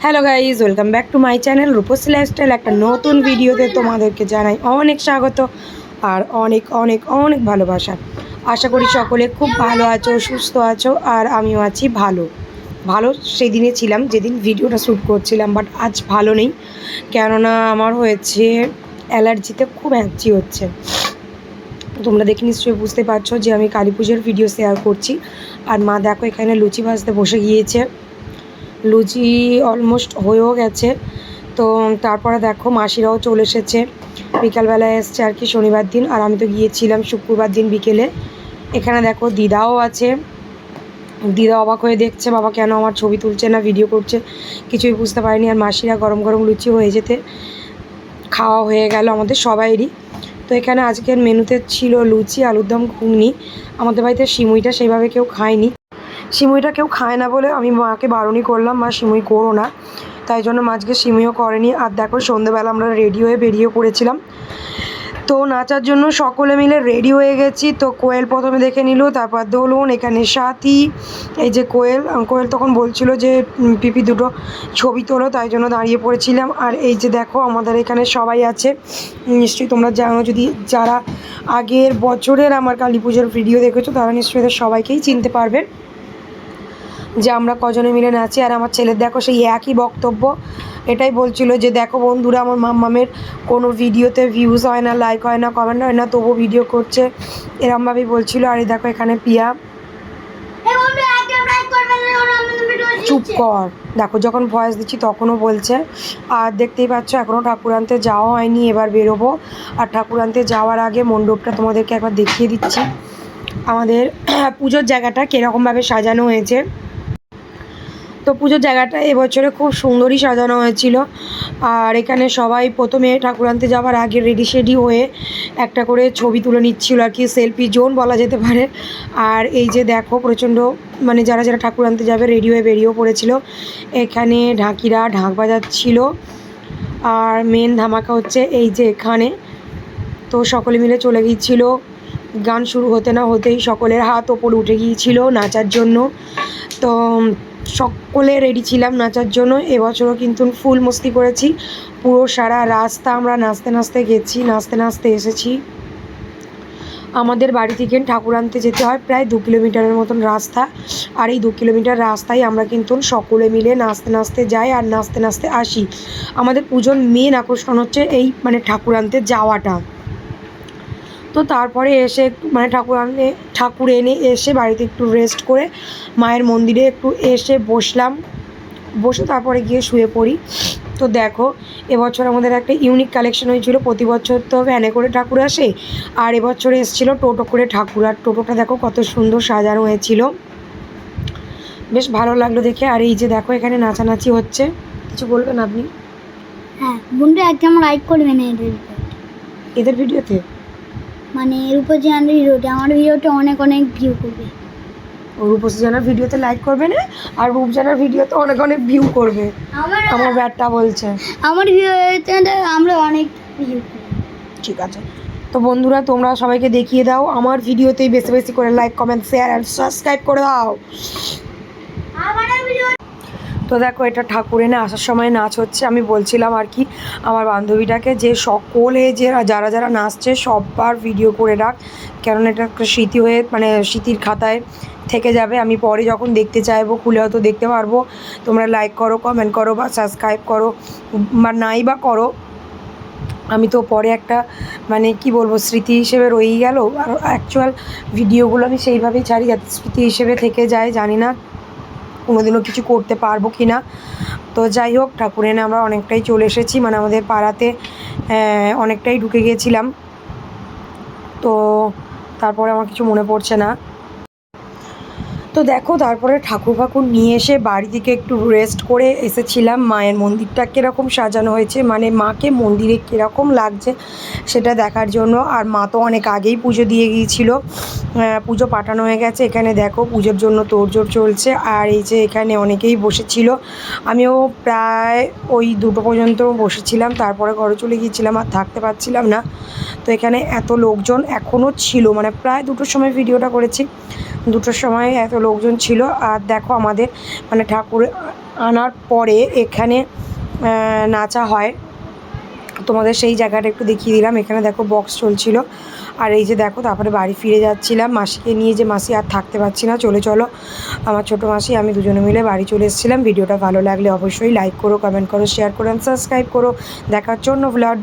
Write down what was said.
Hello guys, welcome back to my channel Rupsi lifestyle. একটা নতুন ভিডিওতে তোমাদেরকে জানাই অনেক স্বাগত আর অনেক অনেক অনেক ভালোবাসা। আশা করি সকলে খুব ভালো আছো, সুস্থ আছো, আর আমিও আছি ভালো। ভালো সেদিনে ছিলাম যেদিন ভিডিওটা শ্যুট করছিলাম, বাট আজ ভালো নেই, কেননা আমার হয়েছে অ্যালার্জিতে খুব হ্যাঁচি হচ্ছে। তোমরা দেখে নিশ্চয়ই বুঝতে পারছো যে আমি কালী পুজোর ভিডিও শেয়ার করছি। আর মা দেখো এখানে লুচি ভাজতে বসে গিয়েছে। লুচি অলমোস্ট হয়েও গেছে। তো তারপরে দেখো মাসিরাও চলে এসেছে, বিকালবেলায় এসছে আর কি, শনিবার দিন। আর আমি তো গিয়েছিলাম শুক্রবার দিন বিকেলে। এখানে দেখো দিদাও আছে। দিদা অবাক হয়ে দেখছে বাবা কেন আমার ছবি তুলছে না, ভিডিও করছে, কিছুই বুঝতে পারিনি। আর মাসিরা গরম গরম লুচি হয়ে যেতে খাওয়া হয়ে গেল আমাদের সবাইরই। তো এখানে আজকের মেনুতে ছিল লুচি, আলুর দম, ঘুগনি। আমাদের বাড়িতে সিমুইটা সেইভাবে কেউ খায়নি। সিমুইটা কেউ খায় না বলে আমি মাকে বারণই করলাম, মা সিমুই করো না, তাই জন্য মা আজকে সিমুইও করেনি। আর দেখো সন্ধ্যেবেলা আমরা রেডি হয়ে বেরিয়ে পড়েছিলাম তো নাচার জন্য, সকলে মিলে রেডি হয়ে গেছি। তো কোয়েল প্রথমে দেখে নিল, তারপর দোলন, এখানে সাথী, এই যে কোয়েল তখন বলছিল যে পিপি দুটো ছবি তোলো, তাই জন্য দাঁড়িয়ে পড়েছিলাম। আর এই যে দেখো আমাদের এখানে সবাই আছে, নিশ্চয়ই তোমরা জানো, যদি যারা আগের বছরের আমার কালী পুজোর ভিডিও দেখেছো তারা নিশ্চয়ই এদের সবাইকেই চিনতে পারবে যে আমরা কজনে মিলে নাচি। আর আমার ছেলের দেখো সেই একই বক্তব্য, এটাই বলছিল যে দেখো বন্ধুরা, আমার মাম্মামের কোনো ভিডিওতে ভিউজ হয় না, লাইক হয় না, কমেন্ট হয় না, তবু ভিডিও করছে, এরমভাবেই বলছিল। আর এই দেখো এখানে পিয়া, চুপ কর, দেখো যখন ভয়েস দিচ্ছি তখনও বলছে। আর দেখতেই পাচ্ছ এখনও ঠাকুর আনতে যাওয়া হয়নি, এবার বেরোবো। আর ঠাকুর আনতে যাওয়ার আগে মণ্ডপটা তোমাদেরকে একবার দেখিয়ে দিচ্ছি, আমাদের পুজোর জায়গাটা কীরকমভাবে সাজানো হয়েছে। তো পুজোর জায়গাটা এবছরে খুব সুন্দরই সাজানো হয়েছিল। আর এখানে সবাই প্রথমে ঠাকুর আনতে যাওয়ার আগে রেডি শেডি হয়ে একটা করে ছবি তুলে নিচ্ছিল আর কি, সেলফি জোন বলা যেতে পারে। আর এই যে দেখো প্রচণ্ড, মানে যারা যারা ঠাকুর আনতে যাবে রেডি হয়ে বেরিয়েও পড়েছিল। এখানে ঢাকিরা ঢাক বাজাচ্ছিল। আর মেন ধামাকা হচ্ছে এই যে এখানে, তো সকলে মিলে চলে গিয়েছিল। গান শুরু হতে না হতেই সকলের হাত ওপরে উঠে গিয়েছিল নাচার জন্য। তো সকলে রেডি ছিলাম নাচার জন্য। এবছরও কিন্তু ফুল মস্তি করেছি, পুরো সারা রাস্তা আমরা নাচতে নাচতে গেছি, নাচতে নাচতে এসেছি। আমাদের বাড়ি থেকে ঠাকুর আনতে যেতে হয় প্রায় 2 কিলোমিটারের মতন রাস্তা। আর এই 2 কিলোমিটার রাস্তায় আমরা কিন্তু সকলে মিলে নাচতে নাচতে যাই আর নাচতে নাচতে আসি। আমাদের পুজোর মেন আকর্ষণ হচ্ছে এই মানে ঠাকুর আনতে যাওয়াটা। তো তারপরে এসে মানে ঠাকুর এনে এসে বাড়িতে একটু রেস্ট করে মায়ের মন্দিরে একটু এসে বসলাম, বসে তারপরে গিয়ে শুয়ে পড়ি। তো দেখো এবছর আমাদের একটা ইউনিক কালেকশন হয়েছিল। প্রতি বছর তো ভ্যানে করে ঠাকুর আসে, আর এবছর এসেছিলো টোটো করে ঠাকুর। আর টোটোটা দেখো কত সুন্দর সাজানো হয়েছিল, বেশ ভালো লাগলো দেখে। আর এই যে দেখো এখানে নাচানাচি হচ্ছে, কিছু বলবেন আপনি? হ্যাঁ বন্ধু, একদম লাইক করবেন এদের ভিডিওতে, মানে রূপসী জানার ভিডিওতে, আমার ভিডিওটা অনেক অনেক ভিউ করবে। রূপসী জানার ভিডিওতে লাইক করবে না, আর রূপজানার ভিডিওতে অনেক অনেক ভিউ করবে, আমার ব্যাটটা বলছে। আমার ভিডিওতে আমরা অনেক ভিউ করব। ঠিক আছে, তো বন্ধুরা তোমরা সবাইকে দেখিয়ে দাও আমার ভিডিওতেই বেশি বেশি করে like, comment, share and subscribe করে দাও। তো দেখো এটা ঠাকুর এনে আসার সময় নাচ হচ্ছে। আমি বলছিলাম আর কি আমার বান্ধবীটাকে যে সকলে যে যারা যারা নাচছে সববার ভিডিও করে রাখ, কেননা এটা একটা স্মৃতি হয়ে মানে স্মৃতির খাতায় থেকে যাবে। আমি পরে যখন দেখতে চাইবো খুলে হয়তো দেখতে পারবো। তোমরা লাইক করো, কমেন্ট করো বা সাবস্ক্রাইব করো বা নাই বা করো, আমি তো পরে একটা মানে কি বলবো স্মৃতি হিসেবে রয়েই গেল। আর অ্যাকচুয়াল ভিডিওগুলো আমি সেইভাবেই ছাড়ি যাতে স্মৃতি হিসেবে থেকে যায়। জানি না কোনোদিনও কিছু করতে পারবো কি না। তো যাই হোক, ঠাকুর এনে আমরা অনেকটাই চলে এসেছি, মানে আমাদের পাড়াতে অনেকটাই ঢুকে গিয়েছিলাম। তো তারপরে আমার কিছু মনে পড়ছে না। তো দেখো তারপরে ঠাকুর নিয়ে এসে বাড়ি থেকে একটু রেস্ট করে এসেছিলাম। মায়ের মন্দিরটা কীরকম সাজানো হয়েছে, মানে মাকে মন্দিরে কীরকম লাগছে সেটা দেখার জন্য। আর মা তো অনেক আগেই পুজো দিয়ে গিয়েছিলো, পুজো পাঠানো হয়ে গেছে। এখানে দেখো পুজোর জন্য তোড়জোড় চলছে। আর এই যে এখানে অনেকেই বসেছিল, আমিও প্রায় ওই 2টো পর্যন্ত বসেছিলাম, তারপরে ঘরে চলে গিয়েছিলাম, আর থাকতে পারছিলাম না। তো এখানে এত লোকজন এখনও ছিল, মানে প্রায় 2টোর সময় ভিডিওটা করেছি, 2টোর সময় এত লোকজন ছিল। আর দেখো আমাদের মানে ঠাকুর আনার পরে এখানে নাচা হয়, তোমাদের সেই জায়গাটা একটু দেখিয়ে দিলাম। এখানে দেখো বক্স চলছিল, আর এই যে দেখো তারপরে বাড়ি ফিরে যাচ্ছিলাম মাসিকে নিয়ে, যে মাসি আর থাকতে পারছি না, চলো আমার ছোটো মাসি আমি দুজনে মিলে বাড়ি চলে এসেছিলাম। ভিডিওটা ভালো লাগলে অবশ্যই লাইক করো, কমেন্ট করো, শেয়ার করো, সাবস্ক্রাইব করো। দেখার জন্য ব্লগ